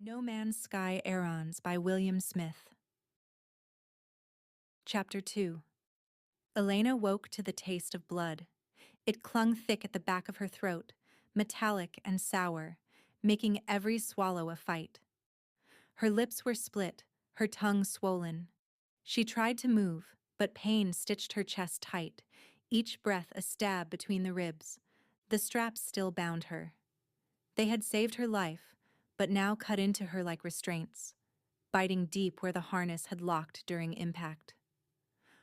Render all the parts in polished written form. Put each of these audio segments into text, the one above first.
No Man's Sky Aerons by William Smith. Chapter 2. Elena woke to the taste of blood. It clung thick at the back of her throat, metallic and sour, making every swallow a fight. Her lips were split, her tongue swollen. She tried to move, but pain stitched her chest tight, each breath a stab between the ribs. The straps still bound her. They had saved her life, but now cut into her like restraints, biting deep where the harness had locked during impact.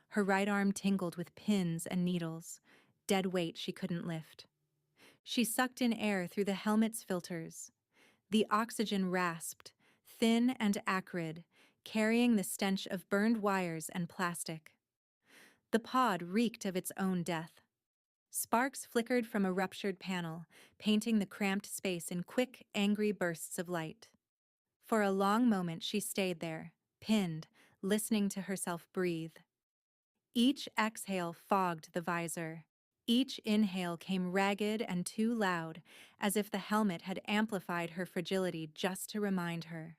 Her right arm tingled with pins and needles, dead weight she couldn't lift. She sucked in air through the helmet's filters. The oxygen rasped, thin and acrid, carrying the stench of burned wires and plastic. The pod reeked of its own death. Sparks flickered from a ruptured panel, painting the cramped space in quick, angry bursts of light. For a long moment she stayed there, pinned, listening to herself breathe. Each exhale fogged the visor. Each inhale came ragged and too loud, as if the helmet had amplified her fragility just to remind her.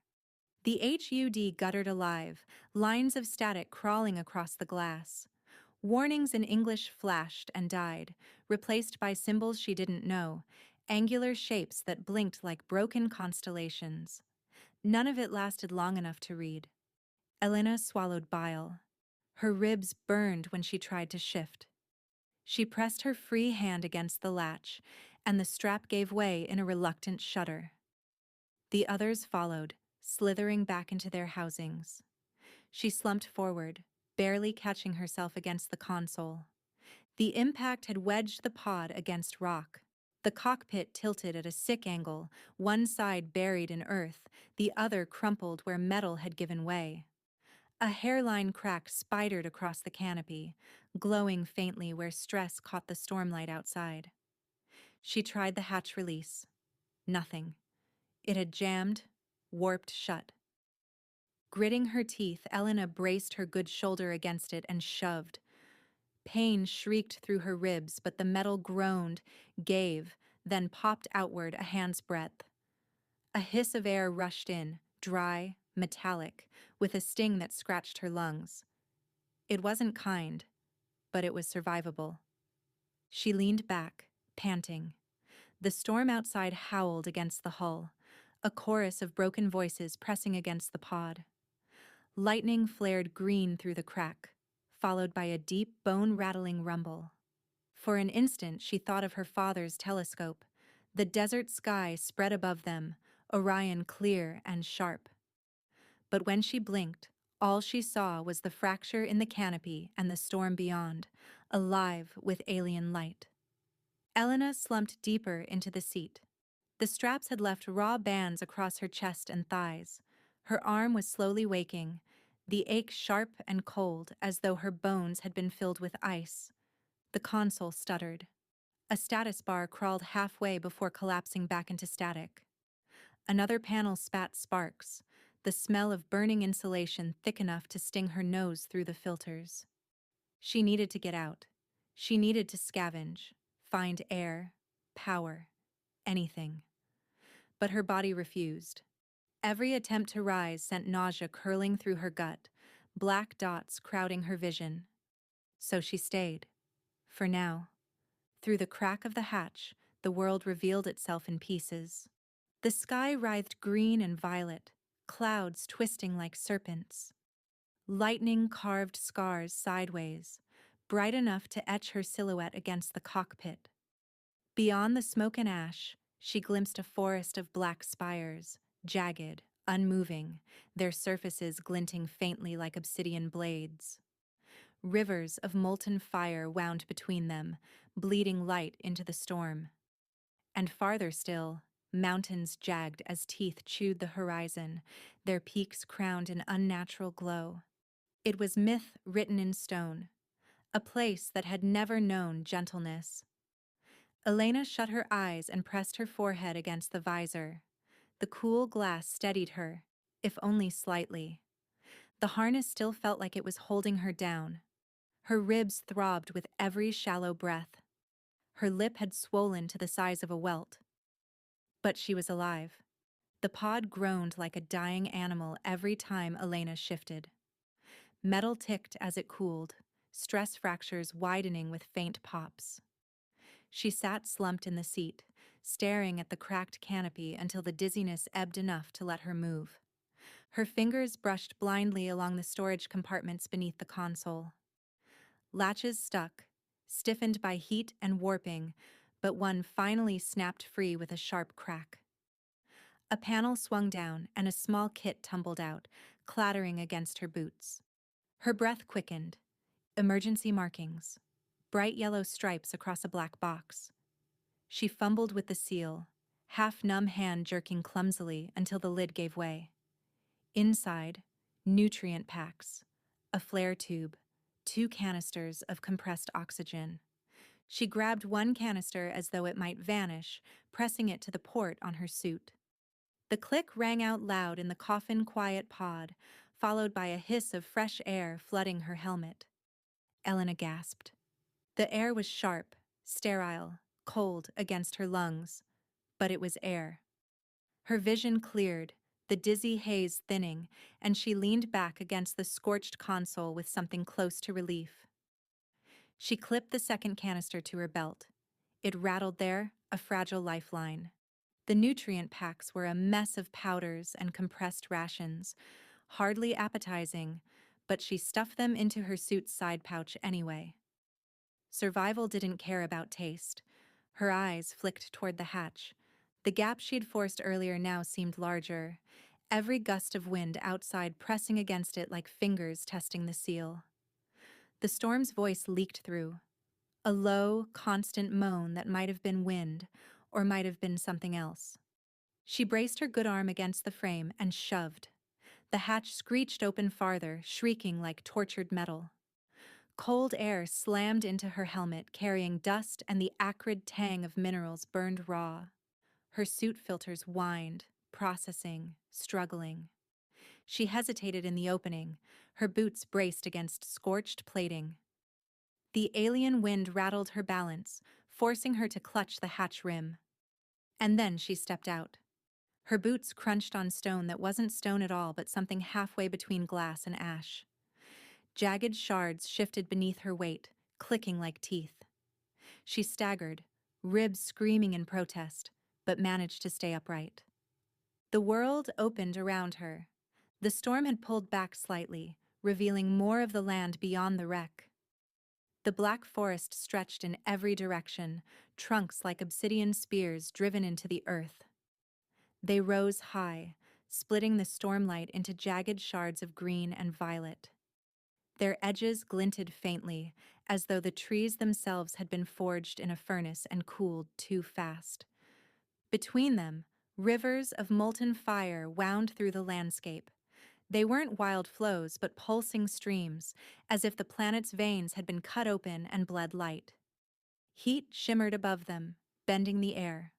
The HUD guttered alive, lines of static crawling across the glass. Warnings in English flashed and died, replaced by symbols she didn't know, angular shapes that blinked like broken constellations. None of it lasted long enough to read. Elena swallowed bile. Her ribs burned when she tried to shift. She pressed her free hand against the latch, and the strap gave way in a reluctant shudder. The others followed, slithering back into their housings. She slumped forward, barely catching herself against the console. The impact had wedged the pod against rock. The cockpit tilted at a sick angle, one side buried in earth, the other crumpled where metal had given way. A hairline crack spidered across the canopy, glowing faintly where stress caught the stormlight outside. She tried the hatch release. Nothing. It had jammed, warped shut. Gritting her teeth, Elena braced her good shoulder against it and shoved. Pain shrieked through her ribs, but the metal groaned, gave, then popped outward a hand's breadth. A hiss of air rushed in, dry, metallic, with a sting that scratched her lungs. It wasn't kind, but it was survivable. She leaned back, panting. The storm outside howled against the hull, a chorus of broken voices pressing against the pod. Lightning flared green through the crack, followed by a deep, bone-rattling rumble. For an instant she thought of her father's telescope, the desert sky spread above them, Orion clear and sharp. But when she blinked, all she saw was the fracture in the canopy and the storm beyond, alive with alien light. Elena slumped deeper into the seat. The straps had left raw bands across her chest and thighs. Her arm was slowly waking, the ache sharp and cold as though her bones had been filled with ice. The console stuttered. A status bar crawled halfway before collapsing back into static. Another panel spat sparks, the smell of burning insulation thick enough to sting her nose through the filters. She needed to get out. She needed to scavenge, find air, power, anything. But her body refused. Every attempt to rise sent nausea curling through her gut, black dots crowding her vision. So she stayed. For now. Through the crack of the hatch, the world revealed itself in pieces. The sky writhed green and violet, clouds twisting like serpents. Lightning carved scars sideways, bright enough to etch her silhouette against the cockpit. Beyond the smoke and ash, she glimpsed a forest of black spires, jagged, unmoving, their surfaces glinting faintly like obsidian blades. Rivers of molten fire wound between them, bleeding light into the storm. And farther still, mountains jagged as teeth chewed the horizon, their peaks crowned in unnatural glow. It was myth written in stone, a place that had never known gentleness. Elena shut her eyes and pressed her forehead against the visor. The cool glass steadied her, if only slightly. The harness still felt like it was holding her down. Her ribs throbbed with every shallow breath. Her lip had swollen to the size of a welt. But she was alive. The pod groaned like a dying animal every time Elena shifted. Metal ticked as it cooled, stress fractures widening with faint pops. She sat slumped in the seat, staring at the cracked canopy until the dizziness ebbed enough to let her move. Her fingers brushed blindly along the storage compartments beneath the console. Latches stuck, stiffened by heat and warping, but one finally snapped free with a sharp crack. A panel swung down and a small kit tumbled out, clattering against her boots. Her breath quickened. Emergency markings. Bright yellow stripes across a black box. She fumbled with the seal, half-numb hand jerking clumsily until the lid gave way. Inside, nutrient packs, a flare tube, 2 canisters of compressed oxygen. She grabbed one canister as though it might vanish, pressing it to the port on her suit. The click rang out loud in the coffin-quiet pod, followed by a hiss of fresh air flooding her helmet. Elena gasped. The air was sharp, sterile, cold against her lungs, but it was air. Her vision cleared, the dizzy haze thinning, and she leaned back against the scorched console with something close to relief. She clipped the second canister to her belt. It rattled there, a fragile lifeline. The nutrient packs were a mess of powders and compressed rations, hardly appetizing, but she stuffed them into her suit's side pouch anyway. Survival didn't care about taste. Her eyes flicked toward the hatch. The gap she'd forced earlier now seemed larger, every gust of wind outside pressing against it like fingers testing the seal. The storm's voice leaked through, a low, constant moan that might have been wind, or might have been something else. She braced her good arm against the frame and shoved. The hatch screeched open farther, shrieking like tortured metal. Cold air slammed into her helmet, carrying dust and the acrid tang of minerals burned raw. Her suit filters whined, processing, struggling. She hesitated in the opening, her boots braced against scorched plating. The alien wind rattled her balance, forcing her to clutch the hatch rim. And then she stepped out. Her boots crunched on stone that wasn't stone at all but something halfway between glass and ash. Jagged shards shifted beneath her weight, clicking like teeth. She staggered, ribs screaming in protest, but managed to stay upright. The world opened around her. The storm had pulled back slightly, revealing more of the land beyond the wreck. The black forest stretched in every direction, trunks like obsidian spears driven into the earth. They rose high, splitting the stormlight into jagged shards of green and violet. Their edges glinted faintly, as though the trees themselves had been forged in a furnace and cooled too fast. Between them, rivers of molten fire wound through the landscape. They weren't wild flows, but pulsing streams, as if the planet's veins had been cut open and bled light. Heat shimmered above them, bending the air.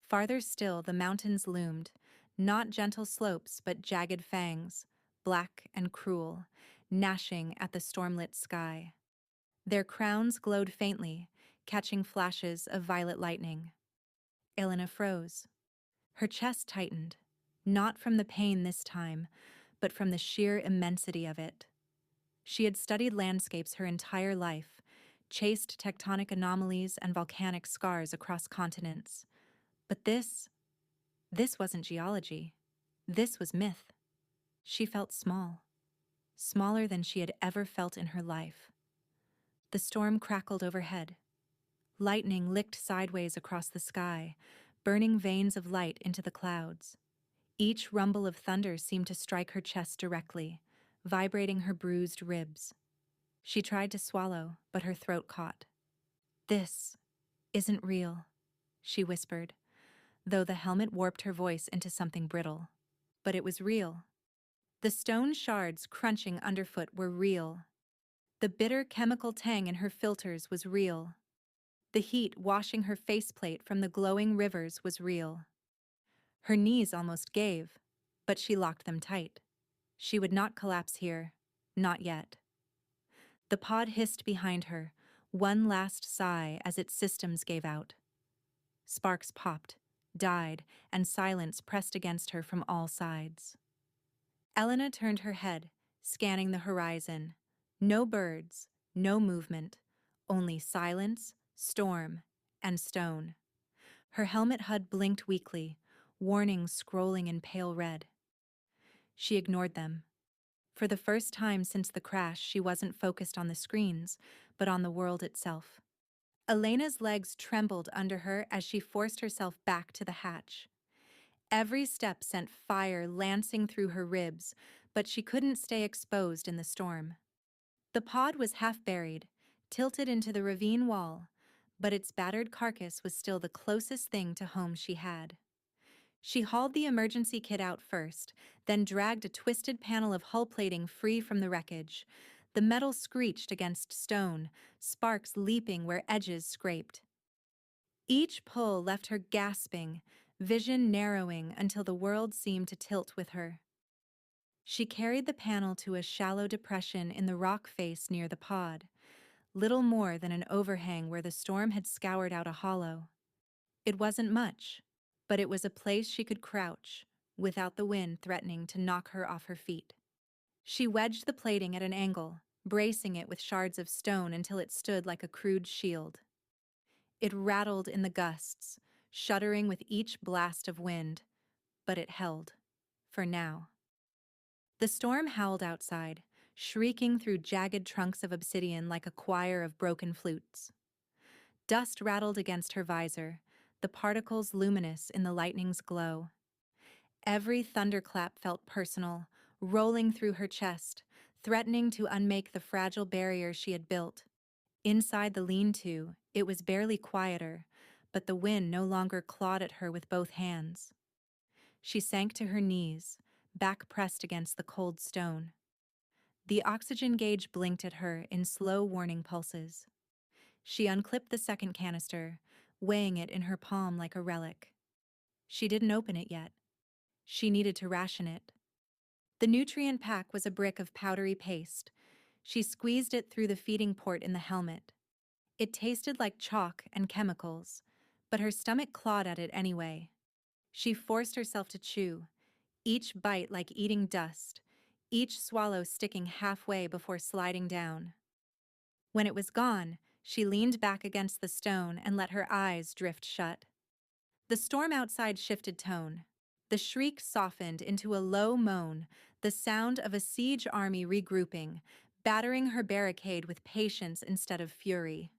Farther still, the mountains loomed, not gentle slopes, but jagged fangs, black and cruel, gnashing at the stormlit sky. Their crowns glowed faintly, catching flashes of violet lightning. Elena froze. Her chest tightened, not from the pain this time, but from the sheer immensity of it. She had studied landscapes her entire life, chased tectonic anomalies and volcanic scars across continents. But this wasn't geology. This was myth. She felt small, smaller than she had ever felt in her life. The storm crackled overhead. Lightning licked sideways across the sky, burning veins of light into the clouds. Each rumble of thunder seemed to strike her chest directly, vibrating her bruised ribs. She tried to swallow, but her throat caught. "This isn't real," she whispered, though the helmet warped her voice into something brittle. But it was real. The stone shards crunching underfoot were real. The bitter chemical tang in her filters was real. The heat washing her faceplate from the glowing rivers was real. Her knees almost gave, but she locked them tight. She would not collapse here, not yet. The pod hissed behind her, one last sigh as its systems gave out. Sparks popped, died, and silence pressed against her from all sides. Elena turned her head, scanning the horizon. No birds, no movement, only silence, storm, and stone. Her helmet HUD blinked weakly, warnings scrolling in pale red. She ignored them. For the first time since the crash, she wasn't focused on the screens, but on the world itself. Elena's legs trembled under her as she forced herself back to the hatch. Every step sent fire lancing through her ribs, but she couldn't stay exposed in the storm. The pod was half buried, tilted into the ravine wall, but its battered carcass was still the closest thing to home she had. She hauled the emergency kit out first, then dragged a twisted panel of hull plating free from the wreckage. The metal screeched against stone, sparks leaping where edges scraped. Each pull left her gasping, vision narrowing until the world seemed to tilt with her. She carried the panel to a shallow depression in the rock face near the pod, little more than an overhang where the storm had scoured out a hollow. It wasn't much, but it was a place she could crouch, without the wind threatening to knock her off her feet. She wedged the plating at an angle, bracing it with shards of stone until it stood like a crude shield. It rattled in the gusts, shuddering with each blast of wind, but it held, for now. The storm howled outside, shrieking through jagged trunks of obsidian like a choir of broken flutes. Dust rattled against her visor, the particles luminous in the lightning's glow. Every thunderclap felt personal, rolling through her chest, threatening to unmake the fragile barrier she had built. Inside the lean-to, it was barely quieter, but the wind no longer clawed at her with both hands. She sank to her knees, back pressed against the cold stone. The oxygen gauge blinked at her in slow warning pulses. She unclipped the second canister, weighing it in her palm like a relic. She didn't open it yet. She needed to ration it. The nutrient pack was a brick of powdery paste. She squeezed it through the feeding port in the helmet. It tasted like chalk and chemicals, but her stomach clawed at it anyway. She forced herself to chew, each bite like eating dust, each swallow sticking halfway before sliding down. When it was gone, she leaned back against the stone and let her eyes drift shut. The storm outside shifted tone. The shriek softened into a low moan, the sound of a siege army regrouping, battering her barricade with patience instead of fury.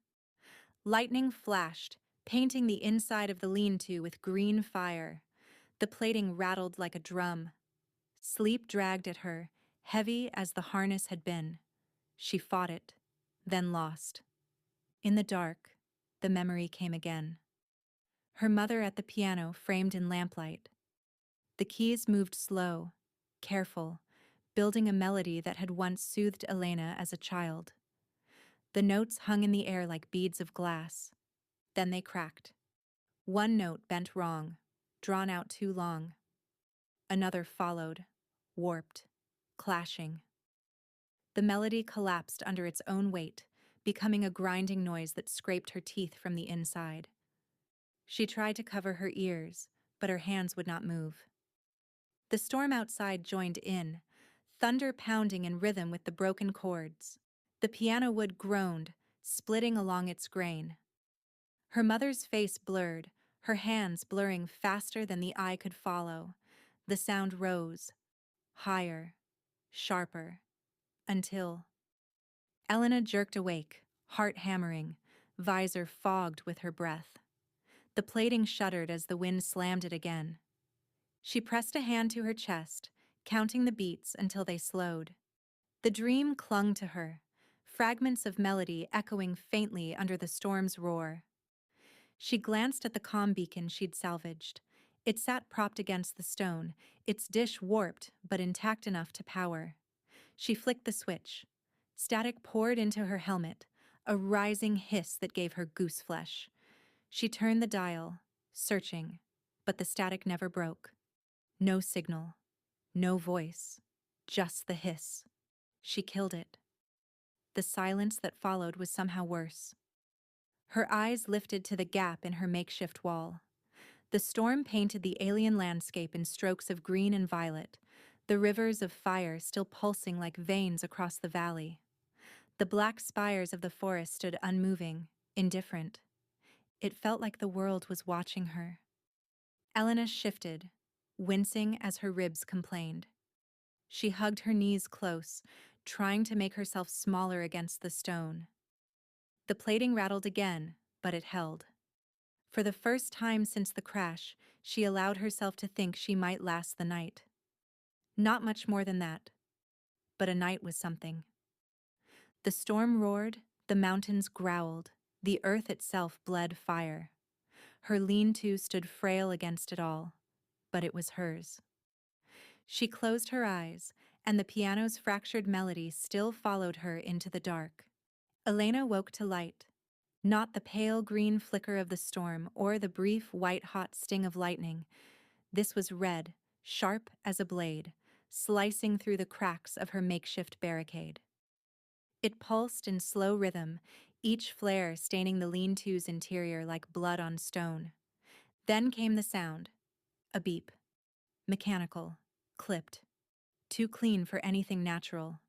Lightning flashed, painting the inside of the lean-to with green fire. The plating rattled like a drum. Sleep dragged at her, heavy as the harness had been. She fought it, then lost. In the dark, the memory came again. Her mother at the piano framed in lamplight. The keys moved slow, careful, building a melody that had once soothed Elena as a child. The notes hung in the air like beads of glass. Then they cracked. One note bent wrong, drawn out too long. Another followed, warped, clashing. The melody collapsed under its own weight, becoming a grinding noise that scraped her teeth from the inside. She tried to cover her ears, but her hands would not move. The storm outside joined in, thunder pounding in rhythm with the broken chords. The piano wood groaned, splitting along its grain. Her mother's face blurred, her hands blurring faster than the eye could follow. The sound rose, higher, sharper, until... Elena jerked awake, heart hammering, visor fogged with her breath. The plating shuddered as the wind slammed it again. She pressed a hand to her chest, counting the beats until they slowed. The dream clung to her, fragments of melody echoing faintly under the storm's roar. She glanced at the comm beacon she'd salvaged. It sat propped against the stone, its dish warped but intact enough to power. She flicked the switch. Static poured into her helmet, a rising hiss that gave her gooseflesh. She turned the dial, searching, but the static never broke. No signal, no voice, just the hiss. She killed it. The silence that followed was somehow worse. Her eyes lifted to the gap in her makeshift wall. The storm painted the alien landscape in strokes of green and violet, the rivers of fire still pulsing like veins across the valley. The black spires of the forest stood unmoving, indifferent. It felt like the world was watching her. Elena shifted, wincing as her ribs complained. She hugged her knees close, trying to make herself smaller against the stone. The plating rattled again, but it held. For the first time since the crash, she allowed herself to think she might last the night. Not much more than that, but a night was something. The storm roared, the mountains growled, the earth itself bled fire. Her lean-to stood frail against it all, but it was hers. She closed her eyes, and the piano's fractured melody still followed her into the dark. Elena woke to light. Not the pale green flicker of the storm or the brief white-hot sting of lightning. This was red, sharp as a blade, slicing through the cracks of her makeshift barricade. It pulsed in slow rhythm, each flare staining the lean-to's interior like blood on stone. Then came the sound. A beep. Mechanical. Clipped. Too clean for anything natural.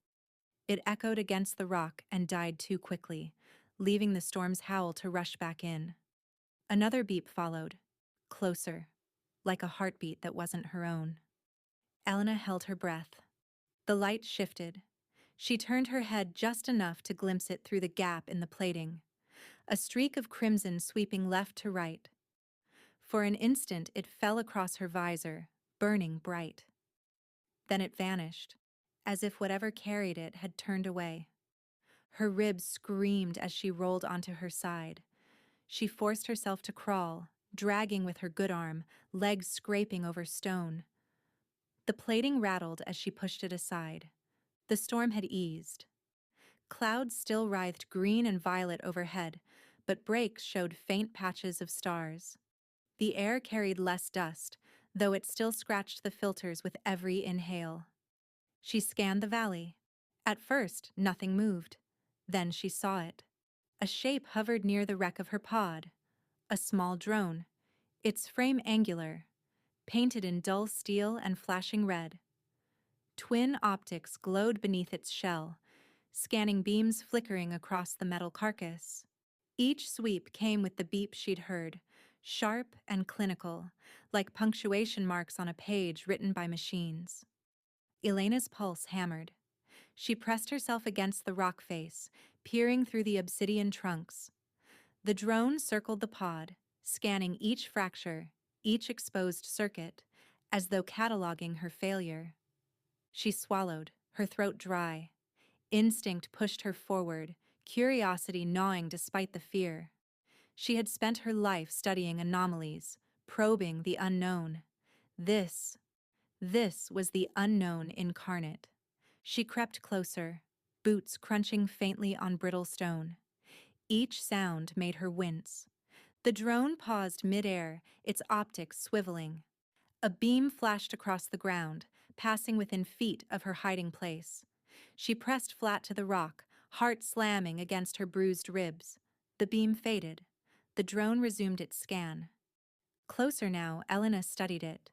It echoed against the rock and died too quickly, leaving the storm's howl to rush back in. Another beep followed. Closer. Like a heartbeat that wasn't her own. Elena held her breath. The light shifted. She turned her head just enough to glimpse it through the gap in the plating. A streak of crimson sweeping left to right. For an instant it fell across her visor, burning bright. Then it vanished, as if whatever carried it had turned away. Her ribs screamed as she rolled onto her side. She forced herself to crawl, dragging with her good arm, legs scraping over stone. The plating rattled as she pushed it aside. The storm had eased. Clouds still writhed green and violet overhead, but breaks showed faint patches of stars. The air carried less dust, though it still scratched the filters with every inhale. She scanned the valley. At first, nothing moved. Then she saw it. A shape hovered near the wreck of her pod. A small drone, its frame angular, painted in dull steel and flashing red. Twin optics glowed beneath its shell, scanning beams flickering across the metal carcass. Each sweep came with the beep she'd heard, sharp and clinical, like punctuation marks on a page written by machines. Elena's pulse hammered. She pressed herself against the rock face, peering through the obsidian trunks. The drone circled the pod, scanning each fracture, each exposed circuit, as though cataloging her failure. She swallowed, her throat dry. Instinct pushed her forward, curiosity gnawing despite the fear. She had spent her life studying anomalies, probing the unknown. This was the unknown incarnate. She crept closer, boots crunching faintly on brittle stone. Each sound made her wince. The drone paused mid-air, its optics swiveling. A beam flashed across the ground, passing within feet of her hiding place. She pressed flat to the rock, heart slamming against her bruised ribs. The beam faded. The drone resumed its scan. Closer now, Elena studied it.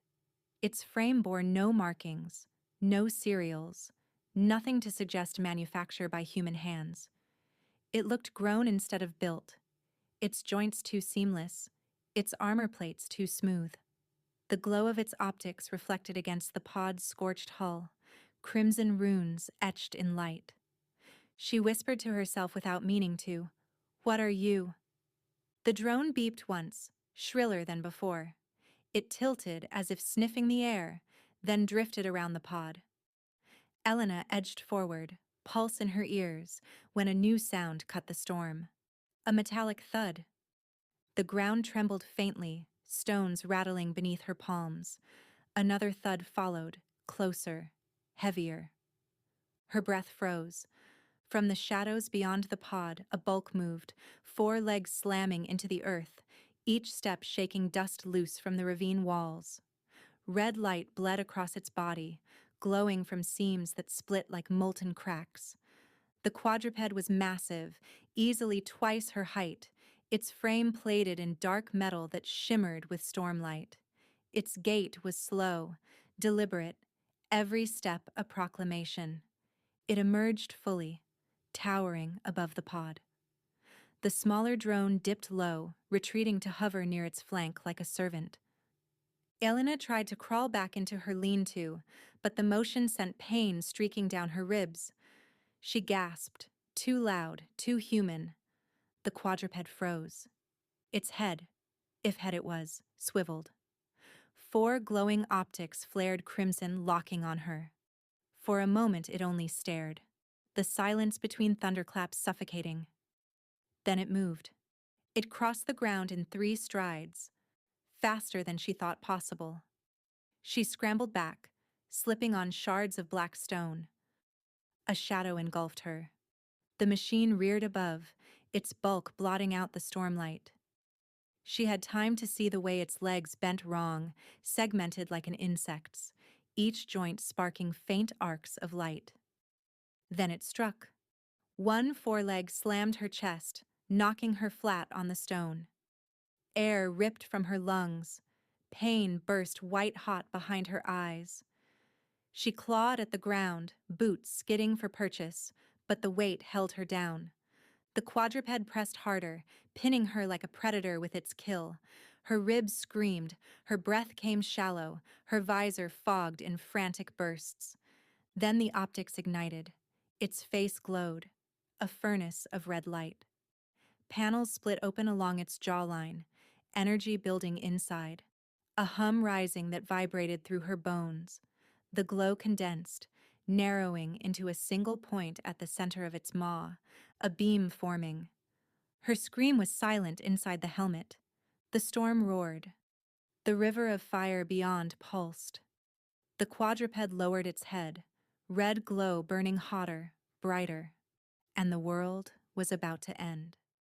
Its frame bore no markings, no serials, nothing to suggest manufacture by human hands. It looked grown instead of built, its joints too seamless, its armor plates too smooth. The glow of its optics reflected against the pod's scorched hull, crimson runes etched in light. She whispered to herself without meaning to, "What are you?" The drone beeped once, shriller than before. It tilted as if sniffing the air, then drifted around the pod. Elena edged forward, pulse in her ears, when a new sound cut the storm. A metallic thud. The ground trembled faintly, stones rattling beneath her palms. Another thud followed, closer, heavier. Her breath froze. From the shadows beyond the pod, a bulk moved, 4 legs slamming into the earth, each step shaking dust loose from the ravine walls. Red light bled across its body, glowing from seams that split like molten cracks. The quadruped was massive, easily twice her height, its frame plated in dark metal that shimmered with stormlight. Its gait was slow, deliberate, every step a proclamation. It emerged fully, towering above the pod. The smaller drone dipped low, retreating to hover near its flank like a servant. Elena tried to crawl back into her lean-to, but the motion sent pain streaking down her ribs. She gasped, too loud, too human. The quadruped froze. Its head, if head it was, swiveled. 4 glowing optics flared crimson, locking on her. For a moment it only stared, the silence between thunderclaps suffocating. Then it moved. It crossed the ground in 3 strides, faster than she thought possible. She scrambled back, slipping on shards of black stone. A shadow engulfed her. The machine reared above, its bulk blotting out the stormlight. She had time to see the way its legs bent wrong, segmented like an insect's, each joint sparking faint arcs of light. Then it struck. One foreleg slammed her chest, knocking her flat on the stone. Air ripped from her lungs. Pain burst white-hot behind her eyes. She clawed at the ground, boots skidding for purchase, but the weight held her down. The quadruped pressed harder, pinning her like a predator with its kill. Her ribs screamed, her breath came shallow, her visor fogged in frantic bursts. Then the optics ignited. Its face glowed, a furnace of red light. Panels split open along its jawline, energy building inside. A hum rising that vibrated through her bones. The glow condensed, narrowing into a single point at the center of its maw, a beam forming. Her scream was silent inside the helmet. The storm roared. The river of fire beyond pulsed. The quadruped lowered its head, red glow burning hotter, brighter, and the world was about to end.